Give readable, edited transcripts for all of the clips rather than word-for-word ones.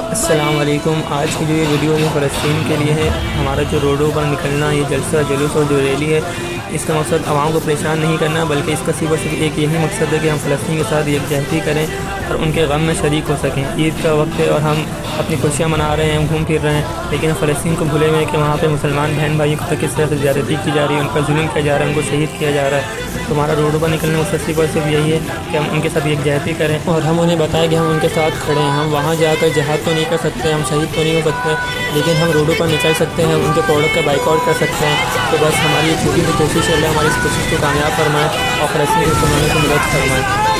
السلام علیکم۔ آج کی جو یہ ویڈیو ہے فلسطین کے لیے ہے۔ ہمارا جو روڈوں پر نکلنا یہ جلسہ جلوس اور جو ریلی ہے، اس کا مقصد عوام کو پریشان نہیں کرنا، بلکہ اس کا صرف اور صرف ایک یہی مقصد ہے کہ ہم فلسطین کے ساتھ یکجہتی کریں اور ان کے غم میں شریک ہو سکیں۔ عید کا وقت ہے اور ہم اپنی خوشیاں منا رہے ہیں، ہم گھوم پھر رہے ہیں، لیکن ہم فلسطین کو بھولے ہوئے ہیں کہ وہاں پہ مسلمان بہن بھائیوں کو کس طرح سے زیادتی کی جا رہی ہے، ان پر ظلم کیا جا رہا ہے، ان کو شہید کیا جا رہا ہے۔ تو ہمارا روڈوں پر نکلنے کا مقصد صرف اور صرف یہی ہے کہ ہم ان کے ساتھ یکجہتی کریں اور ہم انہیں بتائیں کہ ہم ان کے ساتھ کھڑے ہیں۔ ہم وہاں جا کر جہاد تو نہیں کر سکتے، ہم شہید تو نہیں ہو سکتے، لیکن ہم روڈوں پر نکل سکتے ہیں، ان کے پروڈکٹ کا بائیکاٹ کر سکتے ہیں۔ تو بس ہماری یہ چھوٹی سی کوشش ہے، ہماری اس کوشش کو کامیاب فرمائیں اور فلسطین کے مسلمانوں کی مدد فرمائیں۔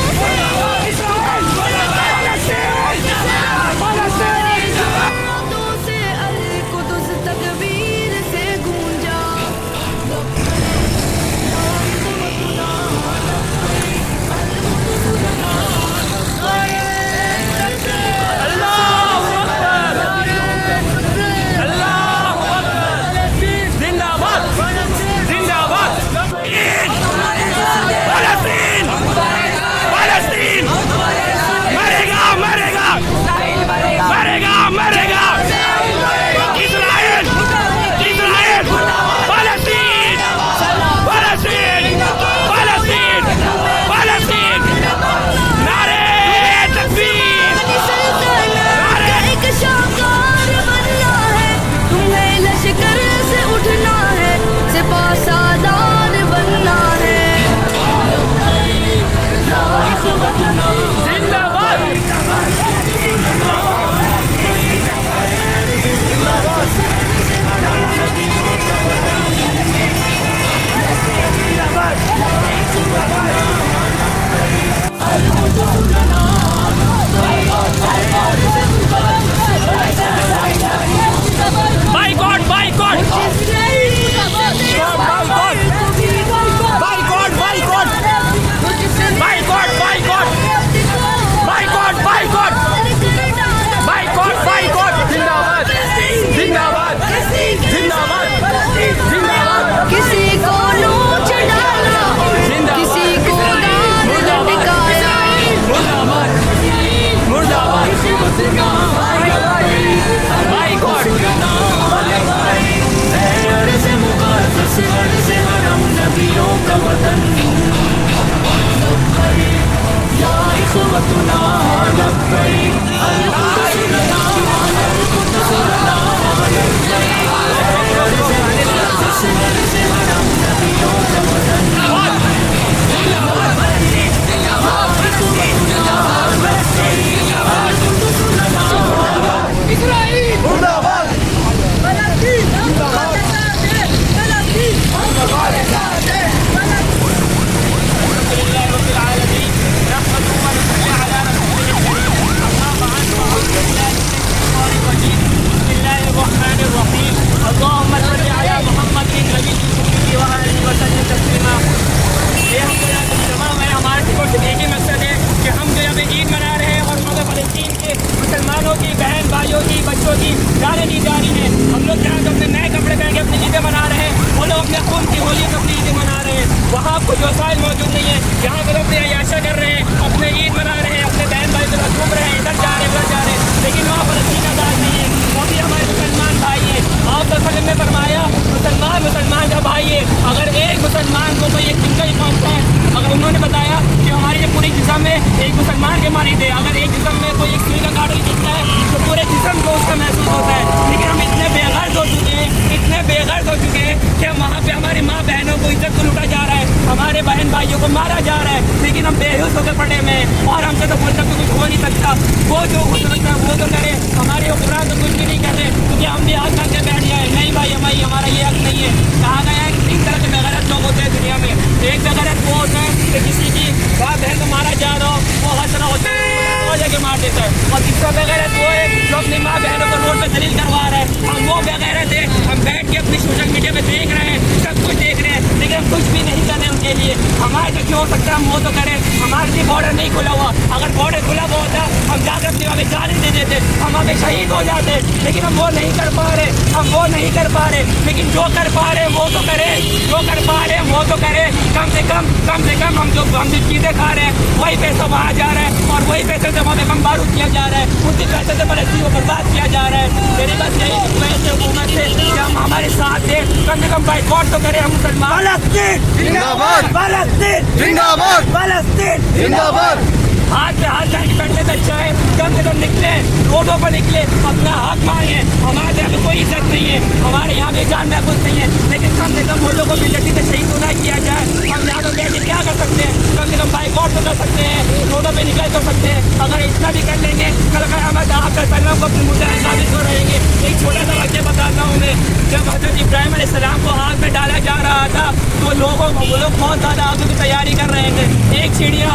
مسلمانوں کی بہن بھائیوں کی بچوں کی جانیں دی جا رہی ہیں۔ ہم لوگ جہاں اپنے نئے کپڑے پہن کے اپنی عیدیں منا رہے ہیں، وہ لوگ اپنے خون کی ہولی کو اپنی عیدیں منا رہے ہیں۔ وہاں کوئی وسائل موجود نہیں ہے، یہاں پر اپنے عیاشہ کر رہے ہیں، اپنے عید منا رہے ہیں، اپنے بہن بھائی کے ساتھ گھوم رہے ہیں، ادھر جا رہے ہیں ادھر جا رہے ہیں، لیکن وہاں پر فلسطین آزاد نہیں ہے، وہ بھی ہمارے مسلمان بھائی ہیں۔ آپ صلی اللہ علیہ وسلم نے فرمایا مسلمان کا بھائی ہے۔ اگر ایک مسلمان کو کوئی ایک چنگل پہنچتا ہے، اگر انہوں نے بتایا کہ ہماری یہ پوری جسم میں ایک مسلمان کے ماری دے، اگر ایک جسم میں کوئی ایک سوئی کا کاٹل کھینچتا ہے تو پورے جسم کو اس کا محسوس ہوتا ہے۔ لیکن ہم اتنے بے غرض ہو چکے ہیں، اتنے بے غرض ہو چکے ہیں کہ وہاں پہ ہماری ماں بہنوں کو عزت کو لوٹا جا رہا ہے، ہمارے بہن بھائیوں کو مارا جا رہا ہے، لیکن ہم بے ہوش ہو کے پڑے میں اور ہم سے تو بولتا کہ کچھ ہو نہیں سکتا۔ وہ جو ہو سکتا ہے وہ تو کرے، ہمارے حکمران تو کچھ بھی نہیں کر رہے، کیونکہ ہم بھی آگ کر کے بیٹھ جائے۔ نہیں بھائی ہمارا یہ حق نہیں ہے۔ کہا گیا ہے کہ تین طرح کے بےغیرت لوگ ہوتے ہیں دنیا میں۔ ایک بےغیرت وہ ہوتا ہے کہ کسی کی باپ بہن کو مارا جا رہا ہو، وہ ہنس رہا ہوتا ہے، وہ جا کے مار دیتا ہے۔ اور تیسرا بےغیرت وہ ہے جو اپنی ماں بہنوں کو روڈ پہ دلیل کروا رہا ہے۔ ہم وہ بےغیرت ہیں، ہم بیٹھ کے اپنی سوشل میڈیا پہ دیکھ رہے ہیں، سب کچھ دیکھ رہے ہیں، لیکن ہم کچھ بھی نہیں کر رہے ان کے لیے۔ ہمارے تو کیوں ہو سکتا ہے ہم وہ تو کریں۔ ہمارے भारतीय बॉर्डर नहीं खुला हुआ, अगर बॉर्डर खुला हुआ होता हम जाकर अपनी वहाँ जाने दे देते, हम वहाँ पे शहीद हो जाते, लेकिन हम वो नहीं कर पा रहे, हम वो नहीं कर पा रहे। लेकिन जो कर पा रहे वो तो करे, जो कर पा रहे वो तो करे। कम से कम हम जो चीज़ें खा रहे हैं वही पैसा वहाँ जा रहा है, और वही पैसे से वहाँ पे बम बारूद किया जा रहा है, उसी पैसे से फलस्तीन को बर्बाद किया जा रहा है। मेरी बस यही रिक्वेस्ट है हुकूमत से कि हम हमारे साथ हैं, कम से कम बाइकआउट तो करें हम मुसलमान। फलस्तीन जिंदाबाद, फलस्तीन जिंदाबाद, फलस्तीन जिंदाबाद। हाथ पे हाथ डाल के बैठने से अच्छा है कम से कम निकले, रोडों पर निकले, अपना हक मांगे। हमारे यहाँ पे कोई इज्जत नहीं है, हमारे यहाँ पे जान महफूज नहीं है, लेकिन कम से कम वो लोगों को मिलती से शहीद होना किया जाए। हम यहाँ तो बैठे क्या कर सकते हैं, कम से कम बाइकआउट तो कर सकते हैं, रोडों पे निकल तो सकते हैं। अगर इतना भी कर लेंगे कल क़यामत आप सल्लम को अपने मुद्दे साबित हो रहेंगे। एक छोटा सा वाक़या बताता हूँ मैं, जब हज़रत इब्राहिम अलैहिस्सलाम को आग में डाला जा रहा था तो वो लोग बहुत ज़्यादा आग की तैयारी कर रहे थे। एक चिड़िया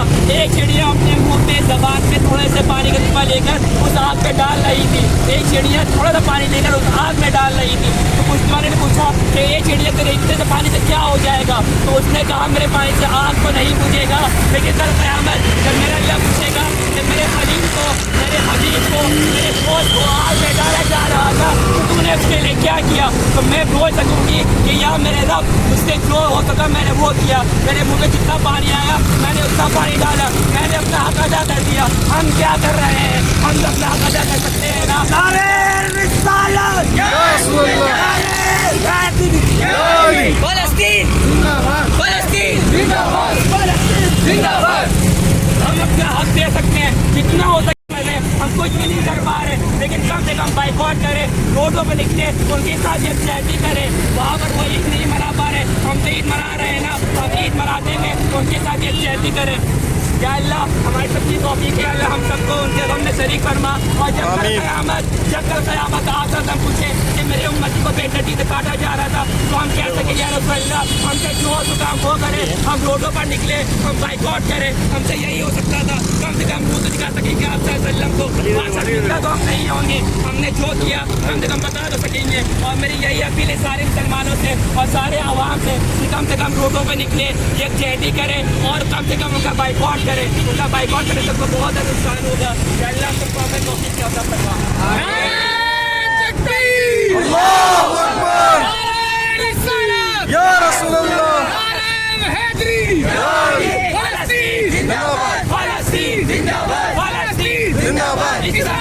अपने मुँह पे ज़बान पे थोड़े से पानी का टिप्पा लेकर उस आग पे डाल रही थी। एक चिड़िया थोड़ा सा पानी लेकर उस आग में डाल रही थी। तो पुलिस वाले ने पूछा कि ये चिड़िया तेरे इतने से पानी से क्या हो जाएगा, तो उसने कहा मेरे पानी से आग तो नहीं बुझेगा, लेकिन कल क़यामत जब मेरा अल्लाह पूछेगा कि मेरे खलील को, मेरे हबीब को, मेरे दोस्त को आग में डाला जा रहा था तो तूने उसके लिए क्या किया, तो मैं बोल सकूँगी कि या मेरे रब उससे जो हो सका मैंने वो किया। मेरे मुँह में जितना पानी आया मैंने उतना पानी डाला, मैंने अपना हक अदा कर दिया। हम क्या कर रहे हैं, हम तो अपना हक अदा कर सकते हैं ना। नारे रिसालत, फलस्तीन फलस्तीन फलस्तीन जिंदाबाद। हम अपना हक दे सकते हैं, जितना हो सकता है हम कुछ भी नहीं कर पा रहे, लेकिन कम से कम बाइकआउट करें, रोडों पर निकले, उनके साथ यकजहती करें। वहाँ पर वो ईद नहीं मना पा रहे, हम तो ईद मना रहे हैं ना, हम ईद मना देंगे, उनके साथ यकजहती करें। या अल्लाह हमारी सबकी तौफीक है, अल्लाह हम सबको उनके गम में शरीक फरमा। और जब कल क़यामत आता हम पूछे कि मेरे उम्मती को बेइज्जती से काटा जा रहा था, तो हम कह सके या रसूल अल्लाह हमसे जो हो सका हम वो करें, हम रोडों पर निकले, हम बाइकआउट करें, हमसे यही हो सकता था। कम से कम वो तो दिखा सकेंगे आप सल्लम को, तो हम नहीं होंगे, हमने जो किया कम से कम बता तो सकेंगे। और मेरी यही अपील है सारे मुसलमानों से और सारे आवाम से कम रोडों पर निकले, यकजहती करें और कम से कम उनका बाइकआउट करें। उनका बाइकआउट करें सबको बहुत ज़्यादा नुकसान होगा। अल्लाह सबको हमें तौफीक से अता फरमा। अल्लाहु अकबर, या रसूल अल्लाह, फलस्तीन जिंदाबाद, फलस्तीन जिंदाबाद, फलस्तीन जिंदाबाद।